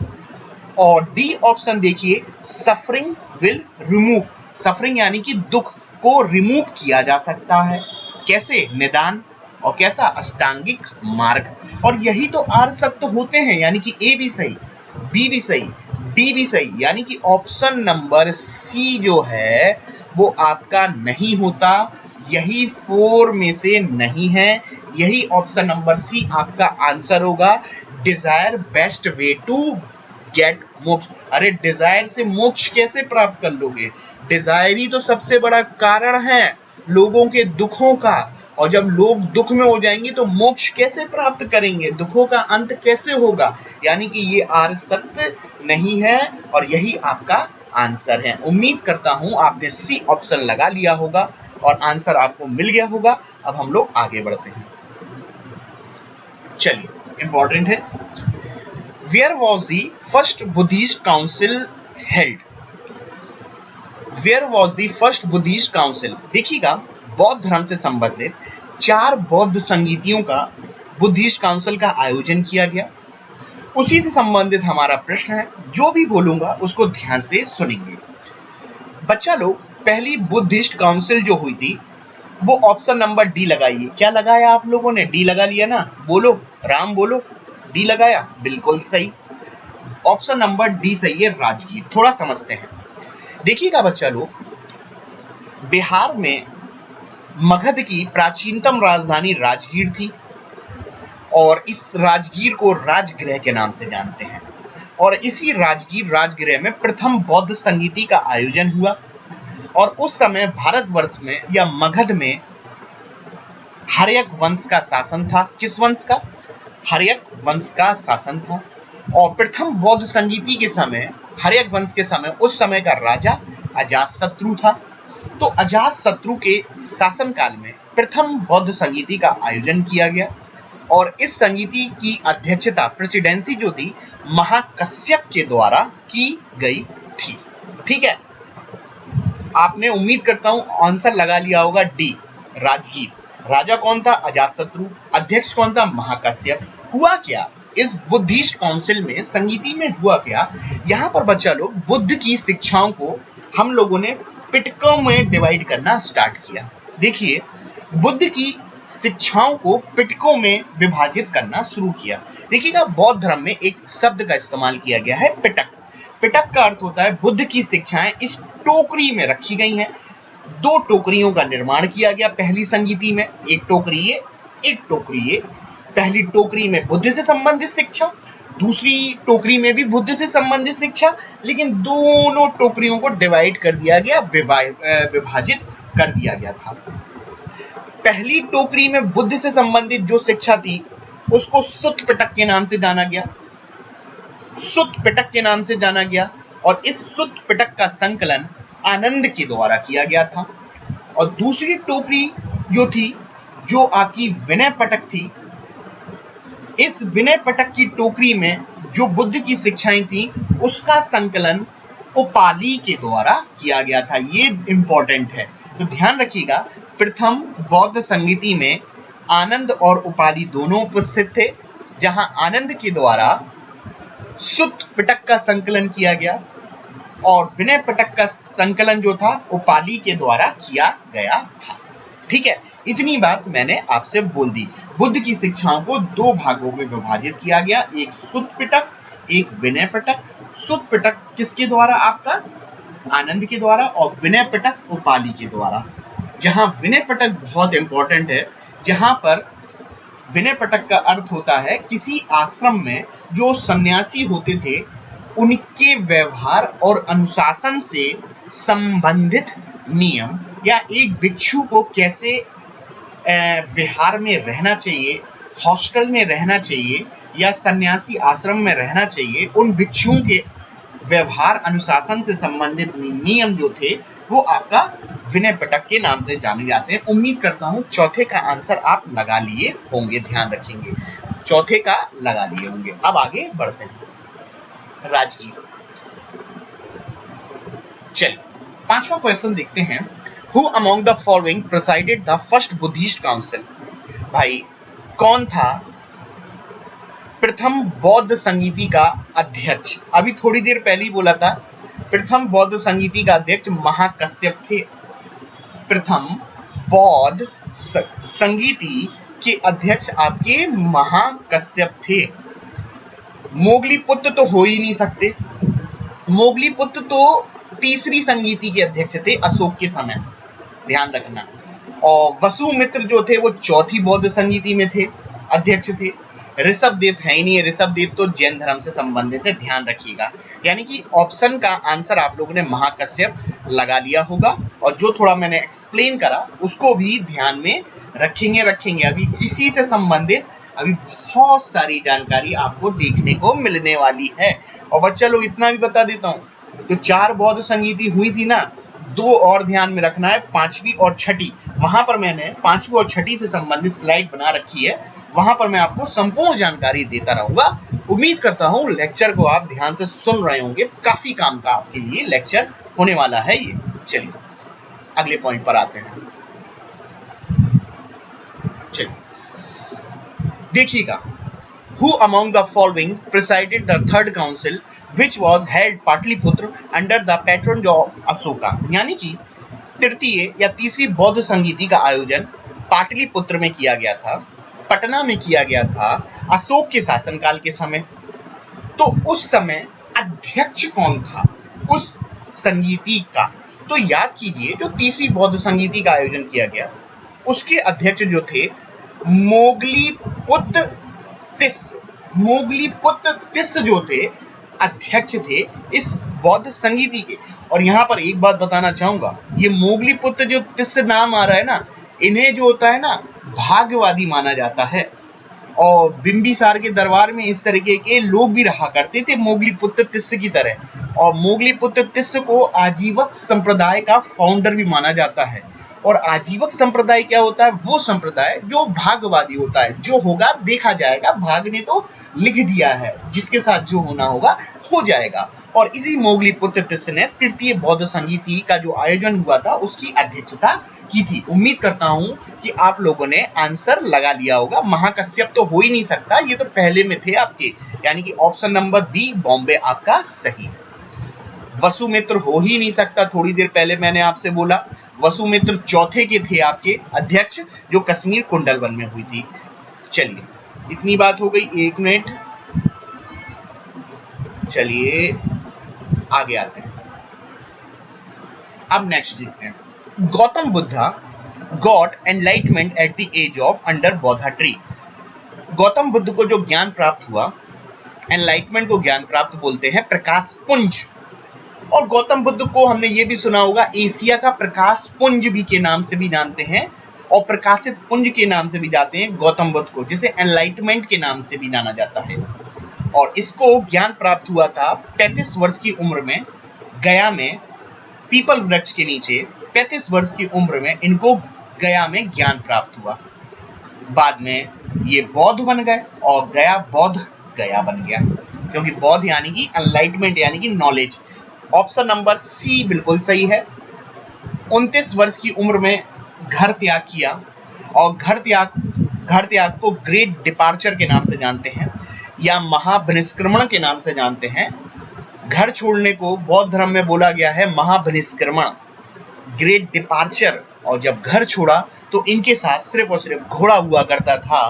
और डी ऑप्शन देखिए, सफरिंग विल रिमूव। सफरिंग यानी कि दुख को रिमूव किया जा सकता है। कैसे? निदान। और कैसा? अष्टांगिक मार्ग। और यही तो आर्य सत्य होते हैं, यानी कि ए भी सही, बी भी सही, डी भी सही, यानी कि ऑप्शन नंबर सी जो है वो आपका नहीं होता। यही 4 में से नहीं है, यही ऑप्शन नंबर सी आपका आंसर होगा। Desire best way to get moksha. अरे डिजायर से मोक्ष कैसे प्राप्त कर लोगे? डिजायर ही तो सबसे बड़ा कारण है लोगों के दुखों का, और जब लोग दुख में हो जाएंगे तो मोक्ष कैसे प्राप्त करेंगे? दुखों का अंत कैसे होगा? यानी कि ये आर्य सत्य नहीं है, और यही आपका आंसर है। उम्मीद करता हूं आपने सी ऑप्शन लगा लिया होगा और आंसर आपको मिल गया होगा। अब हम लोग आगे बढ़ते हैं। चलिए, इंपॉर्टेंट है। Where was the first Buddhist council held? Where was the first Buddhist council? देखिएगा, बौद्ध धर्म से संबंधित 4 बौद्ध संगीतियों का बुद्धिस्ट काउंसिल का आयोजन किया गया। उसी से संबंधित हमारा प्रश्न है, जो भी बोलूंगा उसको ध्यान से सुनेंगे। बच्चा लोग, पहली बुद्धिस्ट काउंसिल जो हुई थी वो ऑप्शन नंबर डी लगाइए। क्या लगाया आप लोगों ने? डी लगा लिया ना? बोलो राम, बोलो। डी लगाया, बिल्कुल सही। ऑप्शन नंबर डी सही है, राजगीर। थोड़ा समझते हैं। देखिएगा बच्चा लोग, बिहार में मगध की प्राचीनतम राजधानी राजगीर थी और इस राजगीर को राजगृह के नाम से जानते हैं। और इसी राजगीर राजगृह में प्रथम बौद्ध संगीति का आयोजन हुआ और उस समय भारतवर्ष में या मगध में हर्यक वंश का शासन था। किस वंश का? हर्यक वंश का शासन था। और प्रथम बौद्ध संगीति के समय, हर्यक वंश के समय, उस समय का राजा अजातशत्रु था। तो अजातशत्रु के शासनकाल में प्रथम बौद्ध संगीति का आयोजन किया गया और इस संगीति की अध्यक्षता, प्रेसिडेंसी जो थी, महाकश्यप के द्वारा की गई थी। ठीक है, आपने उम्मीद करता हूं आंसर लगा लिया होगा डी, राजगीर। राजा कौन था? अजातशत्रु। अध्यक्ष कौन था? महाकश्यप। हुआ क्या इस बुद्धिस्ट काउंसिल में, संगीति में हुआ क्या? यहाँ पर बच्चा लोग बुद्ध की शिक्षाओं को हम लोगों ने पिटकों में डिवाइड करना स्टार्ट किया। देखिए, बुद्ध की शिक्षाओं को पिटकों में विभाजित करना शुरू किया। देखिएगा, बौद्ध धर्म में एक शब्द का इस्तेमाल किया गया है, पिटक। पिटक का अर्थ होता है बुद्ध की शिक्षाएं इस टोकरी में रखी गई हैं। दो टोकरियों का निर्माण किया गया पहली संगीति में, एक टोकरी ये, एक टोकरी ये। पहली टोकरी में बुद्ध से संबंधित शिक्षा, दूसरी टोकरी में भी बुद्ध से संबंधित शिक्षा, लेकिन दोनों टोकरियों को डिवाइड कर दिया गया, विभाजित कर दिया गया था। पहली टोकरी में बुद्ध से संबंधित जो शिक्षा थी उसको सुत्त पिटक के नाम से जाना गया, सुत्त पिटक के नाम से जाना गया। और इस सुत्त पिटक का संकलन आनंद के द्वारा किया गया था। और दूसरी टोकरी जो थी, जो आपकी विनय पिटक थी, इस विनय पिटक की टोकरी में जो बुद्ध की शिक्षाएं थी उसका संकलन उपाली के द्वारा किया गया था। ये इंपॉर्टेंट है, तो ध्यान रखिएगा। प्रथम बौद्ध संगीति में आनंद और उपाली दोनों उपस्थित थे, जहां आनंद के द्वारा सुत्त पिटक का संकलन किया गया और विनय पिटक का संकलन जो था उपाली के द्वारा किया गया था। ठीक है, इतनी बात मैंने आपसे बोल दी। बुद्ध की शिक्षाओं को दो भागों में विभाजित किया गया, एक सुत्त पिटक, एक विनय पिटक। सुत्त पिटक किसके द्वारा? आपका आनंद के द्वारा, और विनय पिटक उपाली के द्वारा। जहां विनय पिटक बहुत इंपॉर्टेंट है, जहां पर विनय पिटक का अर्थ होता है किसी आश्रम में जो सन्यासी होते थे उनके व्यवहार और अनुशासन से संबंधित नियम, या एक भिक्षु को कैसे विहार में रहना चाहिए, हॉस्टल में रहना चाहिए या सन्यासी आश्रम में रहना चाहिए, उन भिक्षुओं के व्यवहार अनुशासन से संबंधित नियम जो थे वो आपका विनय पिटक के नाम से जाने जाते हैं। उम्मीद करता हूं चौथे का आंसर आप लगा लिए होंगे, ध्यान रखेंगे, चौथे का लगा लिए होंगे। अब आगे बढ़ते हैं, राजगीर। चलिए, पांचवा क्वेश्चन देखते हैं। Who among the following presided the first Buddhist council? भाई, कौन था प्रथम बौद्ध संगीति का अध्यक्ष? अभी थोड़ी देर पहले ही बोला था, प्रथम बौद्ध संगीति का अध्यक्ष महाकश्यप थे। प्रथम बौद्ध संगीति के अध्यक्ष आपके महाकश्यप थे। मोगलीपुत्र तो हो ही नहीं सकते। मोगलीपुत्र तो तीसरी संगीति के अध्यक्ष थे अशोक के समय, ध्यान रखना। और वसुमित्र जो थे वो चौथी बौद्ध संगीति में थे, अध्यक्ष थे। ऋषभदेव है ही नहीं, ऋषभदेव तो जैन धर्म से संबंधित है, ध्यान रखिएगा। यानी कि ऑप्शन का आंसर आप लोगों ने महाकश्यप लगा लिया होगा, और जो थोड़ा मैंने एक्सप्लेन करा उसको भी ध्यान में रखेंगे। अभी इसी से संबंधित अभी बहुत सारी जानकारी आपको देखने को मिलने वाली है। और बच्चा लोग इतना भी बता देता हूँ, तो 4 बौद्ध संगीति हुई थी ना, 2 और ध्यान में रखना है, 5वीं और 6ठी। वहां पर मैंने 5वीं और 6ठी से संबंधित स्लाइड बना रखी है, वहां पर मैं आपको संपूर्ण जानकारी देता रहूंगा। उम्मीद करता हूं लेक्चर को आप ध्यान से सुन रहे होंगे, काफी काम का आपके लिए लेक्चर होने वाला है ये। चलिए अगले पॉइंट पर आते हैं। चलिए देखिएगा, Who among the following presided the third council which was held Patliputra under the patronage of Ashoka? यानी कि तृतीय या तीसरी बौद्ध संगीति का आयोजन पाटलिपुत्र में किया गया था, पटना में किया गया था अशोक के शासनकाल के समय। तो उस समय अध्यक्ष कौन था उस संगीति का? तो याद कीजिए, जो तीसरी बौद्ध संगीति का आयोजन किया गया उसके अध्यक्ष जो थे मोगलीपुत्र तिस्स जो थे अध्यक्ष थे इस बौद्ध संगीति के। और यहाँ पर एक बात बताना चाहूंगा, ये मोगलीपुत्र जो तिस्स नाम आ रहा है ना, इन्हें जो होता है ना भाग्यवादी माना जाता है। और बिंबिसार के दरबार में इस तरीके के लोग भी रहा करते थे मोगलीपुत्र तिस्स की तरह। और मोगलीपुत्र तिस्स को आजीवक संप्रदाय का फाउंडर भी माना जाता है। और आजीवक संप्रदाय क्या होता है? वो संप्रदाय जो भाग्यवादी होता है, जो होगा देखा जाएगा, भाग ने तो लिख दिया है, जिसके साथ जो होना होगा हो जाएगा। और इसी मोगलीपुत्र तिस्स ने तृतीय बौद्ध संगीति का जो आयोजन हुआ था उसकी अध्यक्षता की थी। उम्मीद करता हूं कि आप लोगों ने आंसर लगा लिया होगा। महाकश्यप तो हो ही नहीं सकता, ये तो पहले में थे आपके, यानी कि ऑप्शन नंबर बी बॉम्बे आपका सही है। वसुमित्र हो ही नहीं सकता, थोड़ी देर पहले मैंने आपसे बोला। वसुमित्र चौथे के थे आपके अध्यक्ष, जो कश्मीर कुंडलवन में हुई थी। चलिए इतनी बात हो गई, 1 मिनट। चलिए आगे आते हैं। अब नेक्स्ट देखते हैं। Gautam Buddha got enlightenment at the age of under Bodhi tree. Gautam Buddha को जो ज्ञान प्राप्त हुआ, एनलाइटमेंट को ज्ञान प्राप्त बोलते हैं, प्रकाश पुंज। और गौतम बुद्ध को हमने ये भी सुना होगा एशिया का प्रकाश पुंज भी के नाम से भी जानते हैं, और प्रकाशित पुंज के नाम से भी जानते हैं गौतम बुद्ध को, जिसे एनलाइटमेंट के नाम से भी जाना जाता है। और इसको ज्ञान प्राप्त हुआ था 35 वर्ष की उम्र में, गया में पीपल वृक्ष के नीचे। 35 वर्ष की उम्र में इनको गया में ज्ञान प्राप्त हुआ। बाद में ये बौद्ध बन गए और गया बौद्ध गया बन गया, क्योंकि बौद्ध यानी कि एनलाइटमेंट यानी कि नॉलेज। ऑप्शन नंबर सी बिल्कुल सही है। 29 वर्ष की उम्र में घर त्याग किया, और घर त्याग को ग्रेट डिपार्चर के नाम से जानते हैं या महाबहिष्क्रमण के नाम से जानते हैं। घर छोड़ने को बौद्ध धर्म में बोला गया है महाबहिष्क्रमण, ग्रेट डिपार्चर। और जब घर छोड़ा तो इनके साथ सिर्फ और सिर्फ घोड़ा हुआ करता था,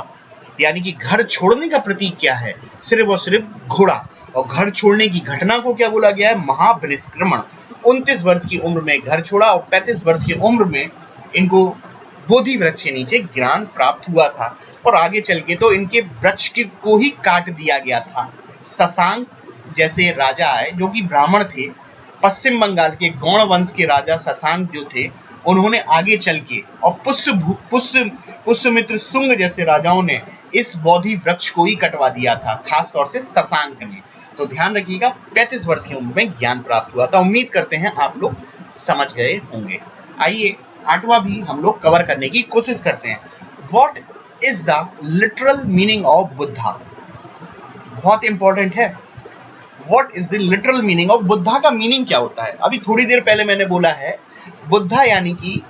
यानी कि घर छोड़ने का प्रतीक क्या है? सिर्फ और सिर्फ घोड़ा। और घर छोड़ने की घटना को क्या बोला गया है? महाबहिष्क्रमण। 29 वर्ष की उम्र में घर छोड़ा और 35 वर्ष की उम्र में इनको बोधि वृक्ष के नीचे ज्ञान प्राप्त हुआ था। और आगे चल के तो इनके वृक्ष को ही काट दिया गया था। शशांक जैसे राजा आए जो कि ब्राह्मण थे, पश्चिम बंगाल के गौड़ वंश के राजा शशांक जो थे, उन्होंने आगे चल के और पुष्यमित्र शुंग जैसे राजाओं ने इस बोधि वृक्ष को ही कटवा दिया था, खास तौर से शशांक ने। तो ध्यान रखिएगा, 35 वर्ष की उम्र में ज्ञान प्राप्त हुआ था। उम्मीद करते हैं आप लोग समझ गए होंगे। आइए 8वां भी हम लोग कवर करने की कोशिश करते हैं। What is the literal meaning of Buddha? बहुत इंपॉर्टेंट है। What is the literal meaning of Buddha का मीनिंग क्या होता है? अभी थोड़ी देर पहले मैंने बोला है बुद्धा यानी कि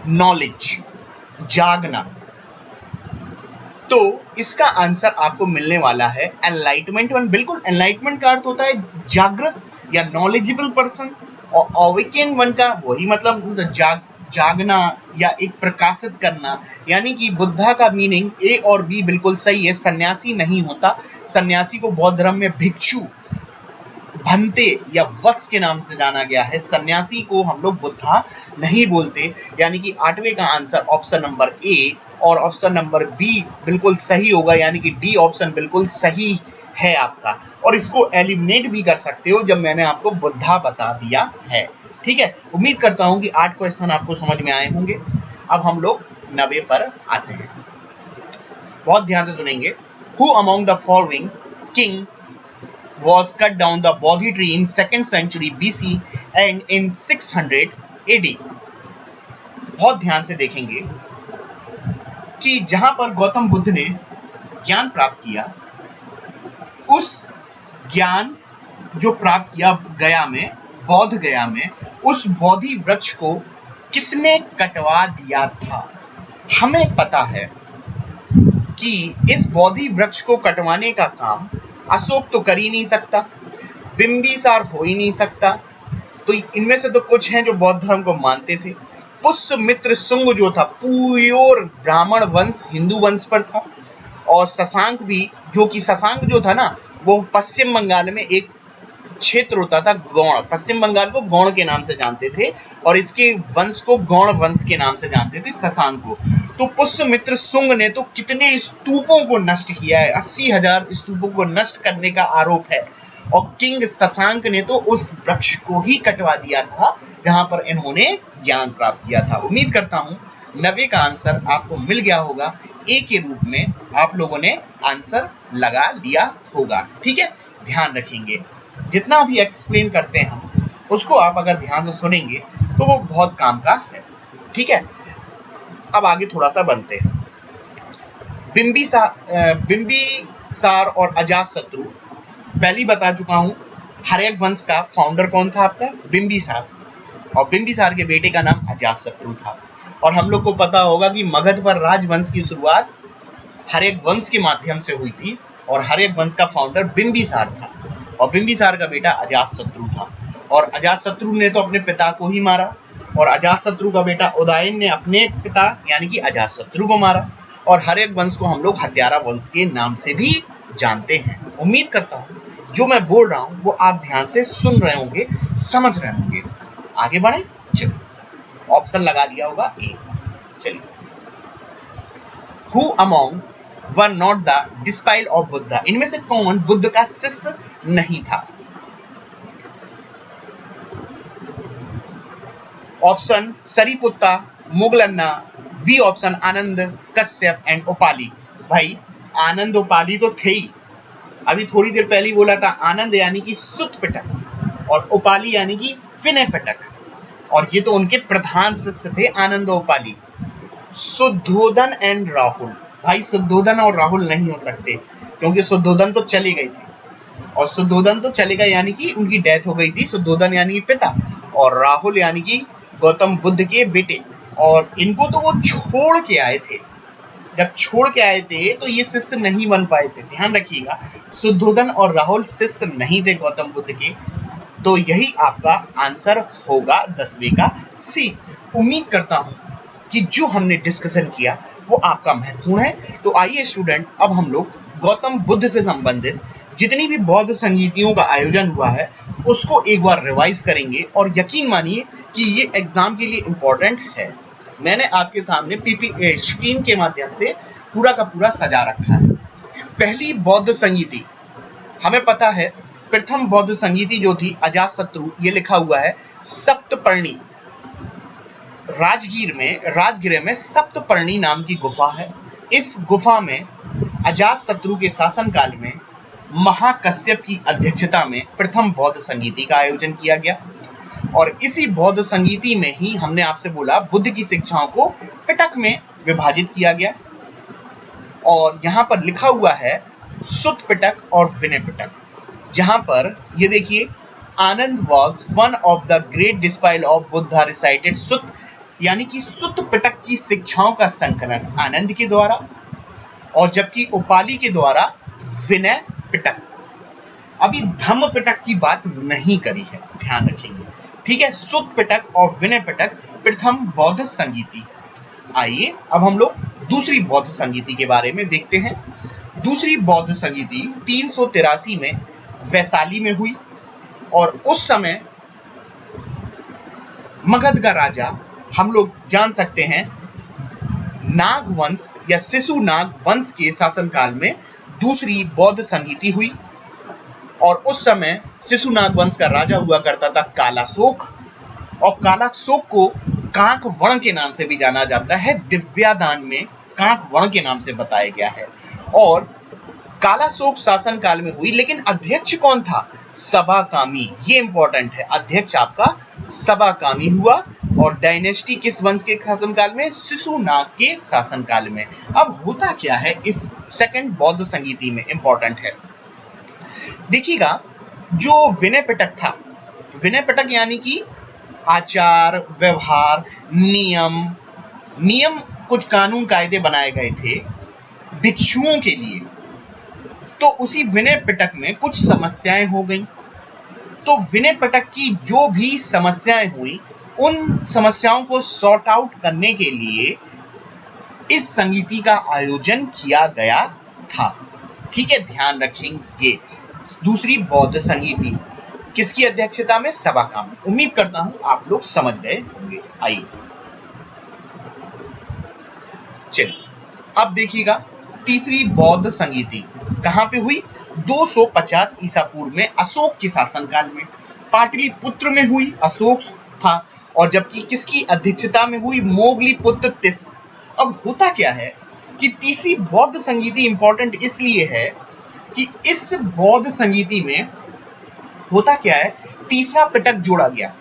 नॉलेज, जागना। तो इसका आंसर आपको मिलने वाला है एनलाइटमेंट वन। बिल्कुल, एनलाइटमेंट का अर्थ होता है जागृत या नॉलेजेबल पर्सन, और अवेकन वन का वही मतलब जागना या एक प्रकाशित करना। यानी कि बुद्धा का मीनिंग ए और बी बिल्कुल सही है। सन्यासी नहीं होता, सन्यासी को बौद्ध धर्म में भिक्षु, भंते या वत्स के नाम से जाना गया है। सन्यासी को हम लोग बुद्धा नहीं बोलते। यानी कि 8वें का आंसर ऑप्शन नंबर ए और ऑप्शन नंबर बी बिल्कुल सही होगा, यानी कि डी ऑप्शन बिल्कुल सही है आपका। और इसको एलिमिनेट भी कर सकते हो जब मैंने आपको बुद्धा बता दिया है। ठीक है, उम्मीद करता हूं कि 8 क्वेश्चन आपको समझ में आए होंगे। अब हम लोग 90 पर आते हैं। बहुत ध्यान से सुनेंगे। Who among the following king was cut down the Bodhi tree in 2nd century BC and in 600 AD? बहुत ध्यान से देखेंगे कि जहां पर गौतम बुद्ध ने ज्ञान प्राप्त किया, उस ज्ञान जो प्राप्त किया गया में, बौद्ध गया में, उस बोधि वृक्ष को किसने कटवा दिया था? हमें पता है कि इस बोधि वृक्ष को कटवाने का काम अशोक तो कर ही नहीं सकता, बिंबिसार हो ही नहीं सकता। तो इनमें से तो कुछ हैं जो बौद्ध धर्म को मानते थे। पुष्यमित्र शुंग जो था प्योर ब्राह्मण वंश, हिंदू वंश पर था। और शशांक भी, जो कि शशांक जो था ना, वो पश्चिम बंगाल में एक क्षेत्र होता था गौड़, पश्चिम बंगाल को गौड़ के नाम से जानते थे और इसके वंश को गौड़ वंश के नाम से जानते थे, शशांक को। तो पुष्यमित्र शुंग ने तो कितने स्तूपों को नष्ट किया है, 80,000 स्तूपों को नष्ट करने का आरोप है। और किंग शशांक ने तो उस वृक्ष को ही कटवा दिया था जहां पर इन्होंने ज्ञान प्राप्त किया था। उम्मीद करता हूं 90 का आंसर आपको मिल गया होगा। ए के रूप में आप लोगों ने आंसर लगा लिया होगा। ठीक है, ध्यान रखेंगे जितना भी एक्सप्लेन करते हैं हम उसको आप अगर ध्यान से सुनेंगे तो वो बहुत काम का है। ठीक है, अब आगे थोड़ा सा बनते हैं। बिंबिसार और अजातशत्रु पहले बता चुका हूं। हर्यक वंश का फाउंडर कौन था आपका? बिंबिसार, और बिंबिसार के बेटे का नाम अजातशत्रु था। और हम लोग को पता होगा कि मगध पर राजवंश की शुरुआत हर्यक वंश के माध्यम से हुई थी और हर्यक वंश का फाउंडर बिंबिसार था और बिंबिसार का बेटा अजातशत्रु था। और अजातशत्रु ने तो अपने पिता को ही मारा और अजातशत्रु का बेटा उदयन ने अपने पिता यानी कि अजातशत्रु को मारा। और हर्यक वंश को हम लोग हत्यारा वंश के नाम से भी जानते हैं। उम्मीद करता हूँ जो मैं बोल रहा हूँ वो आप ध्यान से सुन रहे होंगे, समझ रहे होंगे। आगे बढ़े, चलिए ऑप्शन लगा दिया होगा ए। चलिए, who among were not the disciple of Buddha, इनमें से कौन बुद्ध का शिष्य नहीं था? Option Sariputta, Moggallana, B option Anand, Kashyap and Upali. भाई आनंद उपाली तो थे ही, अभी थोड़ी देर पहले बोला था। आनंद यानी कि सुत पिटक और उपाली यानी कि विनय पिटक, और ये तो उनके प्रधान शिष्य थे आनंद उपाली। शुद्धोधन एंड राहुल, भाई शुद्धोधन और राहुल नहीं हो सकते क्योंकि शुद्धोधन तो चले गए थे और शुद्धोधन तो चले गए यानी कि उनकी डेथ हो गई थी। शुद्धोधन यानी पिता और राहुल यानी कि गौतम बुद्ध के बेटे, और इनको तो वो छोड़ के आए थे। जब छोड़ के आए थे तो ये शिष्य नहीं बन पाए थे। ध्यान रखिएगा, शुद्धोधन और राहुल शिष्य नहीं थे गौतम बुद्ध के। तो यही आपका आंसर होगा 10वें का सी। उम्मीद करता हूं कि जो हमने डिस्कशन किया वो आपका महत्वपूर्ण है। तो आइए स्टूडेंट, अब हम लोग गौतम बुद्ध से संबंधित जितनी भी बौद्ध संगीतियों का आयोजन हुआ है उसको एक बार रिवाइज करेंगे, और यकीन मानिए कि ये एग्जाम के लिए इम्पोर्टेंट है। मैंने आपके सामने स्क्रीन के माध्यम से पूरा का पूरा सजा रखा है। पहली बौद्ध संगीति हमें पता है, प्रथम बौद्ध संगीति जो थी अजातशत्रु, ये लिखा हुआ है सप्तपर्णी। राजगिर में सप्तपर्णी नाम की गुफा है। इस गुफा में अजातशत्रु के शासनकाल में महाकश्यप की अध्यक्षता में प्रथम बौद्ध संगीति का आयोजन किया गया। और इसी बौद्ध संगीति में ही हमने आपसे बोला बुद्ध की शिक्षाओं को पिटक में विभाजित किया गया। और यहाँ पर लिखा हुआ है सुत पिटक और विनय पिटक, जहां पर ये देखिए, Anand was one of the great disciple of Buddha recited sutta, यानी कि सुत पिटक की शिक्षाओं का संकलन आनंद के द्वारा, और जबकि उपाली के द्वारा विनय पिटक। अभी धम्म पिटक की बात नहीं करी है, ध्यान रखेंगे। ठीक है, सुत पिटक और विनय पिटक प्रथम बौद्ध संगीति। आइए अब हम लोग दूसरी बौद्ध संगीति के बारे में देखते हैं। दूसरी बौद्ध संगीति 383 में वैशाली में हुई, और उस समय मगध का राजा हम लोग जान सकते हैं नाग वंश या शिशु नाग वंश के शासनकाल में दूसरी बौद्ध संगीति हुई। और उस समय शिशु नाग वंश का राजा हुआ करता था कालाशोक, और कालाशोक को कांक वर्ण के नाम से भी जाना जाता है। दिव्यादान में कांक वर्ण के नाम से बताया गया है। और कालाशोक शासन काल में हुई, लेकिन अध्यक्ष कौन था? सबाकामी। ये इंपॉर्टेंट है, अध्यक्ष आपका सबाकामी हुआ। और डायनेस्टी किस वंश के शासनकाल में? शिशुनाग के शासनकाल में। अब होता क्या है इस सेकंड बौद्ध संगीति में, इंपॉर्टेंट है, देखिएगा। जो विनय पिटक था, विनय पिटक यानी कि आचार व्यवहार नियम कुछ कानून कायदे बनाए गए थे भिक्षुओं के लिए। तो उसी विनय पिटक में कुछ समस्याएं हो गई। तो विनय पिटक की जो भी समस्याएं हुई, उन समस्याओं को सॉर्ट आउट करने के लिए इस संगीति का आयोजन किया गया था। ठीक है, ध्यान रखेंगे। दूसरी बौद्ध संगीति किसकी अध्यक्षता में? सभा का में। उम्मीद करता हूं आप लोग समझ गए होंगे। आइए चलिए अब देखिएगा, तीसरी बौद्ध संगीति कहां पे हुई? 250 ईसा पूर्व में अशोक के शासनकाल में पाटलिपुत्र में हुई। अशोक था, और जबकि किसकी अध्यक्षता में हुई? मोगलीपुत्र तिस। अब होता क्या है कि तीसरी बौद्ध संगीति इंपॉर्टेंट इसलिए है कि इस बौद्ध संगीति में होता क्या है, तीसरा पिटक जोड़ा गया,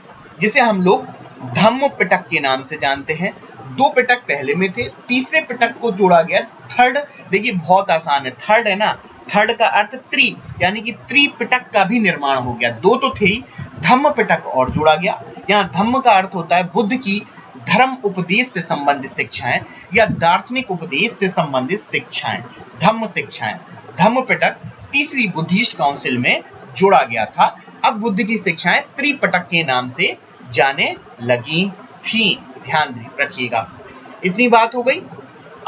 जिसे हम लोग धम्म पिटक के नाम से जानते हैं। 2 पिटक पहले में थे, तीसरे पिटक को जोड़ा गया। थर्ड, देखिए बहुत आसान है, थर्ड है ना, थर्ड का अर्थ त्रि, यानी कि त्रिपिटक का भी निर्माण हो गया। 2 तो थे ही, धम्म पिटक और जोड़ा गया। यहाँ धम्म का अर्थ होता है बुद्ध की धर्म उपदेश से संबंधित शिक्षाएं या दार्शनिक उपदेश से संबंधित शिक्षाएं, धम्म शिक्षाएं। धम्म पिटक तीसरी बुद्धिस्ट काउंसिल में जोड़ा गया था। अब बुद्ध की शिक्षाएं त्रिपिटक के नाम से जाने लगी थी। ध्यान रखिएगा। इतनी बात हो गई।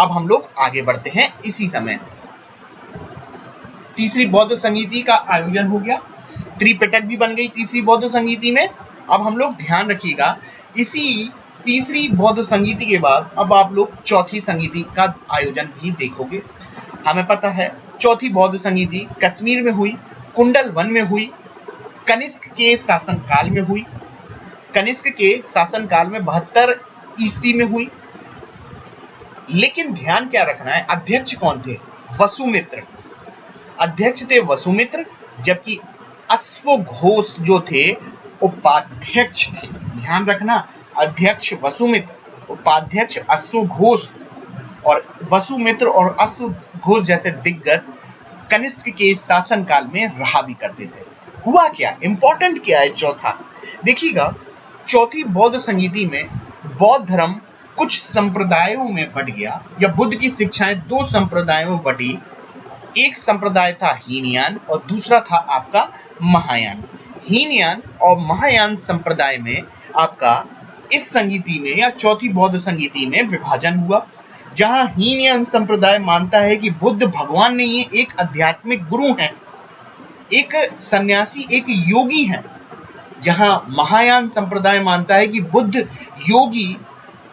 अब हम लोग आगे बढ़ते हैं। इसी समय तीसरी बौद्ध संगीति का आयोजन हो गया, त्रिपिटक भी बन गई तीसरी बौद्ध संगीति में। अब हम लोग ध्यान रखिएगा, इसी तीसरी बौद्ध संगीति के बाद अब आप लोग चौथी संगीति का आयोजन भी देखोगे। हमें पता है चौथी बौद्ध संगीति कश्मीर में हुई, कुंडल वन में हुई, कनिष्क के शासनकाल में हुई। कनिष्क के शासनकाल में 72 ईस्वी में हुई। लेकिन ध्यान क्या रखना है, अध्यक्ष कौन थे? वसुमित्र। अध्यक्ष थे वसुमित्र, जबकि अश्वघोष जो थे उपाध्यक्ष थे। ध्यान रखना, अध्यक्ष वसुमित्र, उपाध्यक्ष अश्वघोष। और वसुमित्र और अश्वघोष जैसे दिग्गज कनिष्क के शासनकाल में रहा भी करते थे। हुआ क्या, इंपॉर्टेंट क्या है चौथा, देखिएगा। चौथी बौद्ध संगीति में बौद्ध धर्म कुछ संप्रदायों में बट गया, या बुद्ध की शिक्षाएं 2 संप्रदायों में बटी। एक संप्रदाय था हीनयान और दूसरा था आपका महायान। हीनयान और महायान संप्रदाय में आपका इस संगीति में या चौथी बौद्ध संगीति में विभाजन हुआ, जहां हीनयान संप्रदाय मानता है कि बुद्ध भगवान नहीं है, एक आध्यात्मिक गुरु हैं, एक सन्यासी, एक योगी हैं। जहां महायान संप्रदाय मानता है कि बुद्ध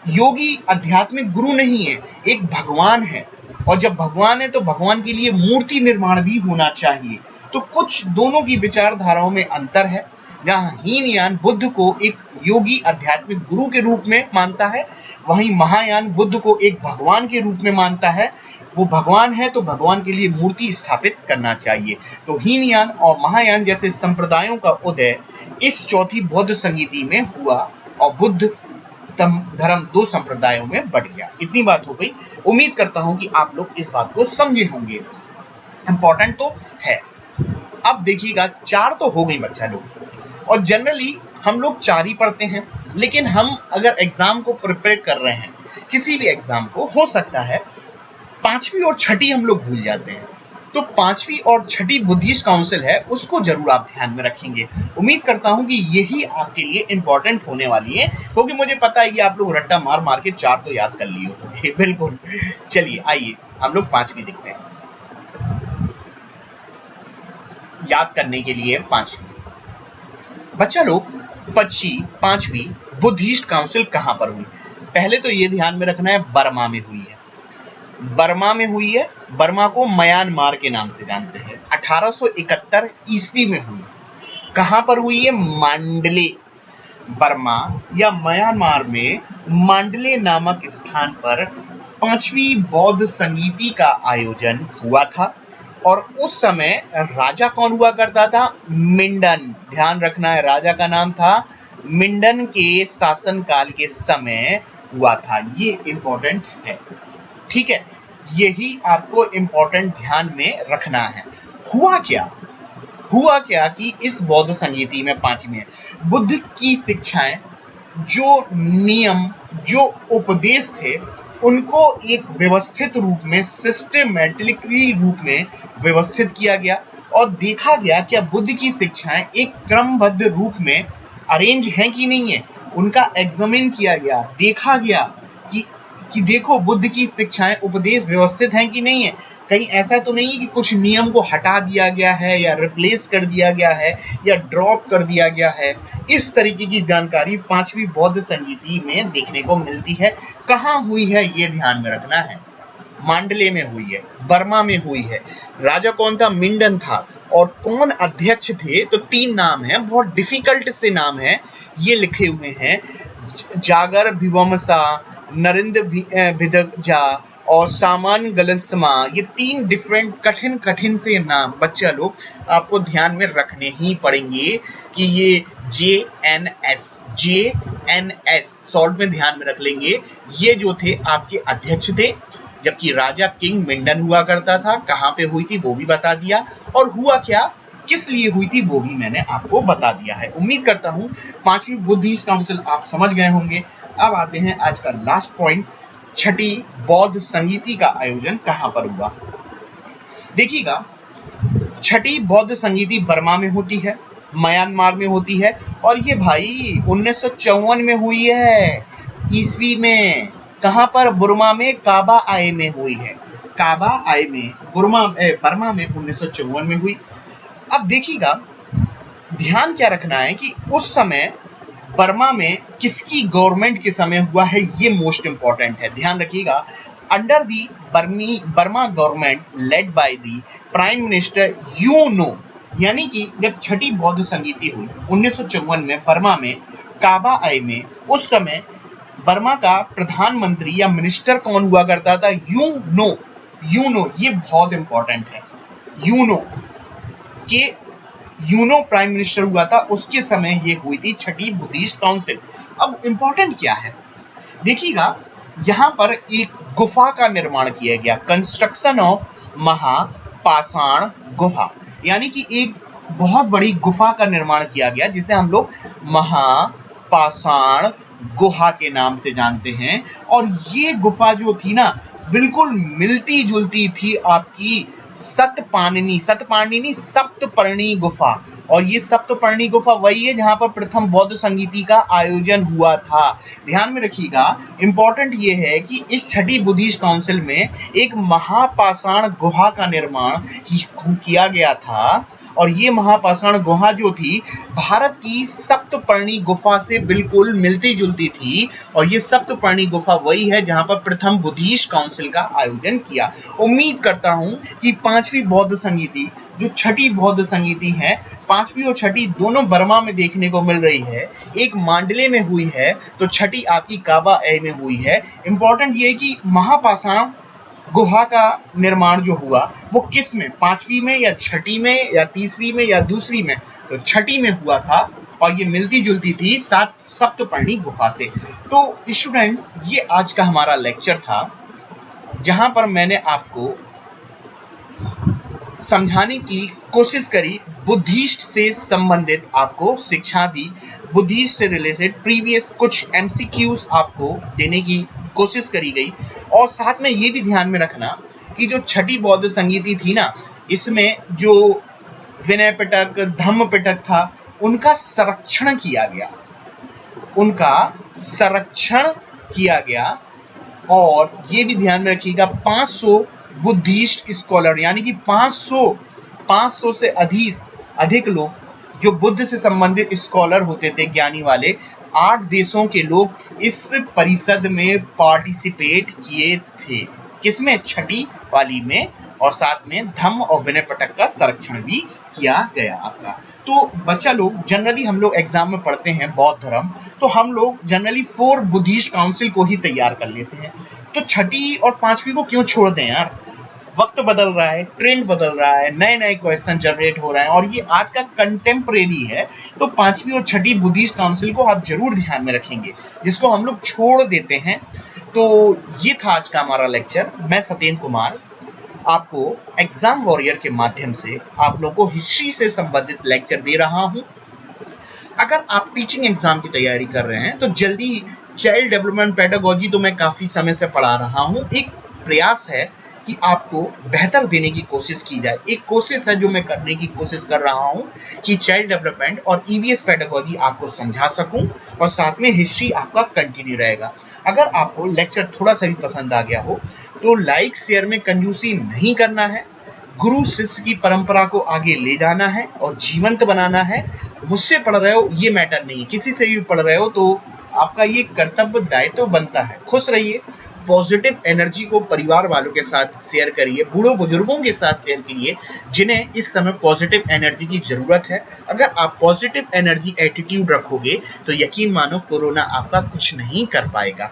योगी आध्यात्मिक गुरु नहीं है, एक भगवान है, और जब भगवान है तो भगवान के लिए मूर्ति निर्माण भी होना चाहिए। तो कुछ दोनों की विचारधाराओं में अंतर है। जहां हीनयान बुद्ध को एक योगी आध्यात्मिक गुरु के रूप में मानता है, वहीं महायान बुद्ध को एक भगवान के रूप में मानता है। वो भगवान है तो भगवान के लिए मूर्ति स्थापित करना चाहिए। तो हीनयान और महायान जैसे संप्रदायों का उदय इस चौथी बौद्ध संगीति में हुआ, और बुद्ध धर्म 2 संप्रदायों में बढ़ गया। इतनी बात हो गई। उम्मीद करता हूं कि आप लोग इस बात को समझे होंगे, इंपॉर्टेंट तो है। अब देखिएगा, 4 तो हो गई बच्चा लोग, और जनरली हम लोग 4 ही पढ़ते हैं। लेकिन हम अगर एग्जाम को प्रिपेयर कर रहे हैं, किसी भी एग्जाम को, हो सकता है 5वीं और 6ठी हम लोग भूल जाते हैं। तो 5वीं और 6ठी बुद्धिस्ट काउंसिल है, उसको जरूर आप ध्यान में रखेंगे। उम्मीद करता हूं कि यही आपके लिए इंपॉर्टेंट होने वाली है, क्योंकि मुझे पता है कि आप लोग रट्टा मार मार के 4 तो याद कर लिए होंगे। बिल्कुल। चलिए आइए हम लोग 5वीं देखते हैं। याद करने के लिए 5वीं बच्चा लोग, 5वीं बुद्धिस्ट काउंसिल कहां पर हुई? पहले तो ये ध्यान में रखना है, बर्मा में हुई है। बर्मा में हुई है। बर्मा को म्यांमार के नाम से जानते हैं। 1871 ईस्वी में हुई। कहां पर हुई है? मांडले। बर्मा या म्यांमार में मांडले नामक स्थान पर 5वीं बौद्ध संगीति का आयोजन हुआ था। और उस समय राजा कौन हुआ करता था? मिंडन। ध्यान रखना है, राजा का नाम था मिंडन के शासनकाल के समय हुआ था। ये इंपॉर्टेंट है, ठीक है, यही आपको इंपॉर्टेंट ध्यान में रखना है। हुआ क्या कि इस बौद्ध संगीति में 5वीं में बुद्ध की शिक्षाएं, जो नियम, जो उपदेश थे, उनको एक व्यवस्थित रूप में, सिस्टेमेटिकली रूप में व्यवस्थित किया गया, और देखा गया कि बुद्ध की शिक्षाएं एक क्रमबद्ध रूप में अरेंज हैं कि नहीं है। उनका एग्जामिन किया गया, देखा गया कि देखो बुद्ध की शिक्षाएं, उपदेश व्यवस्थित हैं कि नहीं है। कहीं ऐसा तो नहीं है कि कुछ नियम को हटा दिया गया है या रिप्लेस कर दिया गया है या ड्रॉप कर दिया गया है। इस तरीके की जानकारी पांचवी बौद्ध संगीति में देखने को मिलती है। कहाँ हुई है ये ध्यान में रखना है। मांडले में हुई है, बर्मा में हुई है। राजा कौन था? मिंडन था। और कौन अध्यक्ष थे? तो 3 नाम हैं, बहुत डिफिकल्ट से नाम हैं, ये लिखे हुए हैं। जागर भिवमसा, नरेंद्र भिदजा और सामान गलसमा। ये 3 डिफरेंट कठिन से नाम बच्चा लोग आपको ध्यान में रखने ही पड़ेंगे कि ये JNS सॉल्व में ध्यान में रख लेंगे। ये जो थे आपके अध्यक्ष थे, जबकि राजा किंग मिंडन हुआ करता था। कहाँ पे हुई थी वो भी बता दिया, और हुआ क्या, किस लिए हुई थी वो भी मैंने आपको बता दिया है। उम्मीद करता हूँ 5वीं बुद्धिस्ट काउंसिल आप समझ गए होंगे। अब आते हैं आज का लास्ट पॉइंट, छठी बौद्ध संगीति का आयोजन कहाँ पर हुआ। देखिएगा, छठी बौद्ध संगीति बर्मा में होती है, म्यांमार में होती है, और ये भाई 1954 में हुई है ईस्वी में। कहाँ पर? बुर्मा में, काबा आय में हुई है। काबा आय में बर्मा में 1954 में हुई। अब देखिएगा, ध्यान क्या रखना है कि उस समय बर्मा में किसकी गवर्नमेंट के समय हुआ है, ये मोस्ट इंपॉर्टेंट है। ध्यान रखिएगा, under the Burma government led by the prime minister you know. यानी कि जब छठी बौद्ध संगीति हुई 1954 में बर्मा में, काबा आय में, उस समय बर्मा का प्रधानमंत्री या मिनिस्टर कौन हुआ करता था? यू नो, ये बहुत इंपॉर्टेंट है। यूनो प्राइम मिनिस्टर हुआ था, उसके समय ये हुई थी छठी बुद्धिस्ट काउंसिल। अब इंपॉर्टेंट क्या है, देखिएगा, यहाँ पर एक गुफा का निर्माण किया गया, कंस्ट्रक्शन ऑफ महापाषाण गुहा। यानी कि एक बहुत बड़ी गुफा का निर्माण किया गया, जिसे हम लोग महापाषाण गुहा के नाम से जानते हैं। और ये गुफा जो थी ना, बिल्कुल मिलती जुलती थी आपकी सप्तपर्णी गुफा। और ये सप्तपर्णी गुफा वही है जहां पर प्रथम बौद्ध संगीति का आयोजन हुआ था। ध्यान में रखिएगा, इंपॉर्टेंट ये है कि इस छठी बुद्धिस्ट काउंसिल में एक महापाषाण गुहा का निर्माण किया गया था। और ये महापाषाण गुहा जो थी भारत की सप्तपर्णी गुफा से बिल्कुल मिलती जुलती थी। और ये सप्तपर्णी गुफा वही है जहां पर प्रथम बुद्धिस्ट काउंसिल का आयोजन किया। उम्मीद करता हूं कि 5वीं बौद्ध संगीति जो छठी बौद्ध संगीति है, 5वीं और छठी दोनों बर्मा में देखने को मिल रही है। एक मांडले में हुई है तो छठी आपकी काबा ए में हुई है। इंपॉर्टेंट ये है कि महापाषाण गुहा का निर्माण जो हुआ वो किस में, 5वीं में या छठी में या तीसरी में या दूसरी में? तो छठी में हुआ था, और ये मिलती जुलती थी सप्तपर्णी गुफा से। तो स्टूडेंट्स, ये आज का हमारा लेक्चर था, जहां पर मैंने आपको समझाने की कोशिश करी, बुद्धिस्ट से संबंधित आपको शिक्षा दी, बुद्धिस्ट से रिलेटेड प्रीवियस कुछ MCQs आपको देने की कोशिश करी गई। और साथ में ये भी ध्यान में रखना कि जो छठी बौद्ध संगीति थी ना, इसमें जो विनय पिटक, धम्म पिटक था, उनका संरक्षण किया गया। और ये भी ध्यान में रखिएगा, 500 बुद्धिस्ट स्कॉलर, यानी कि 500 से अधिक लोग जो बुद्ध से संबंधित स्कॉलर होते थे, ज्ञानी वाले, 8 देशों के लोग इस परिषद में पार्टिसिपेट किए थे। किसमें? छठी वाली में। और साथ में धम्म और विनय पिटक का संरक्षण भी किया गया आपका। तो बच्चा लोग, जनरली हम लोग एग्जाम में पढ़ते हैं बौद्ध धर्म, तो हम लोग जनरली 4 बुद्धिस्ट काउंसिल को ही तैयार कर लेते हैं। तो छठी और 5वीं को क्यों छोड़ दें यार? वक्त बदल रहा है, ट्रेंड बदल रहा है, नए नए क्वेश्चन जनरेट हो रहे हैं, और ये आज का कंटेम्परेरी है। तो 5वीं और छठी बुद्धिस्ट काउंसिल को आप जरूर ध्यान में रखेंगे, जिसको हम लोग छोड़ देते हैं। तो ये था आज का हमारा लेक्चर। मैं सत्येंद्र कुमार आपको एग्जाम वॉरियर के माध्यम से आप लोगों को हिस्ट्री से संबंधित लेक्चर दे रहा हूं। अगर आप टीचिंग एग्जाम की तैयारी कर रहे हैं तो जल्दी चाइल्ड डेवलपमेंट पेडागोजी तो मैं काफी समय से पढ़ा रहा हूं। एक प्रयास है कि आपको बेहतर देने की कोशिश की जाए। एक कोशिश है जो मैं करने की कोशिश कर रहा हूं कि चाइल्ड डेवलपमेंट और ईवीएस पेडागोजी आपको समझा सकूं और साथ में हिस्ट्री आपका कंटिन्यू रहेगा। अगर आपको लेक्चर थोड़ा सा भी पसंद आ गया हो तो लाइक शेयर में कंजूसी नहीं करना है, गुरु शिष्य की परंपरा को आगे ले जाना है और जीवंत बनाना है। मुझसे पढ़ रहे हो ये मैटर नहीं है, किसी से भी पढ़ रहे हो तो आपका ये कर्तव्य दायित्व बनता है। खुश रहिए, पॉजिटिव एनर्जी को परिवार वालों के साथ शेयर करिए, बूढ़ों बुजुर्गों के साथ शेयर करिए जिन्हें इस समय पॉजिटिव एनर्जी की जरूरत है। अगर आप पॉजिटिव एनर्जी एटीट्यूड रखोगे तो यकीन मानो कोरोना आपका कुछ नहीं कर पाएगा।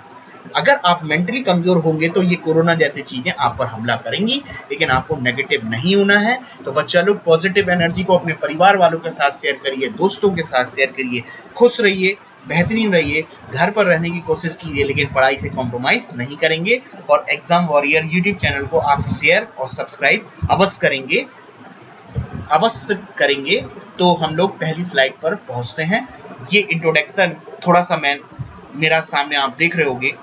अगर आप मेंटली कमजोर होंगे तो ये कोरोना जैसी चीजें आप पर हमला करेंगी, लेकिन आपको नेगेटिव नहीं होना है। तो बच्चा लोग पॉजिटिव एनर्जी को अपने परिवार वालों के साथ शेयर करिए, दोस्तों के साथ शेयर करिए, खुश रहिए, बेहतरीन रहिए, घर पर रहने की कोशिश कीजिए लेकिन पढ़ाई से कॉम्प्रोमाइज नहीं करेंगे। और एग्जाम वॉरियर यूट्यूब चैनल को आप शेयर और सब्सक्राइब अवश्य करेंगे। तो हम लोग पहली स्लाइड पर पहुंचते हैं। ये इंट्रोडक्शन थोड़ा सा मेरा सामने आप देख रहे होंगे।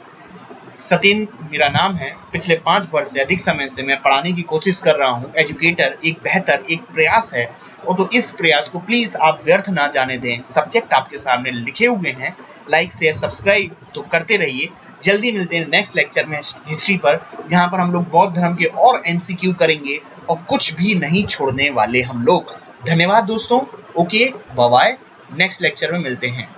सत्येंद्र मेरा नाम है। पिछले 5 वर्ष से अधिक समय से मैं पढ़ाने की कोशिश कर रहा हूँ। एजुकेटर एक बेहतर एक प्रयास है, और तो इस प्रयास को प्लीज आप व्यर्थ ना जाने दें। सब्जेक्ट आपके सामने लिखे हुए हैं, लाइक शेयर सब्सक्राइब तो करते रहिए। जल्दी मिलते हैं नेक्स्ट लेक्चर में हिस्ट्री पर, जहाँ पर हम लोग बौद्ध धर्म के और MCQ करेंगे और कुछ भी नहीं छोड़ने वाले हम लोग। धन्यवाद दोस्तों। Okay, bye bye, next lecture में मिलते हैं।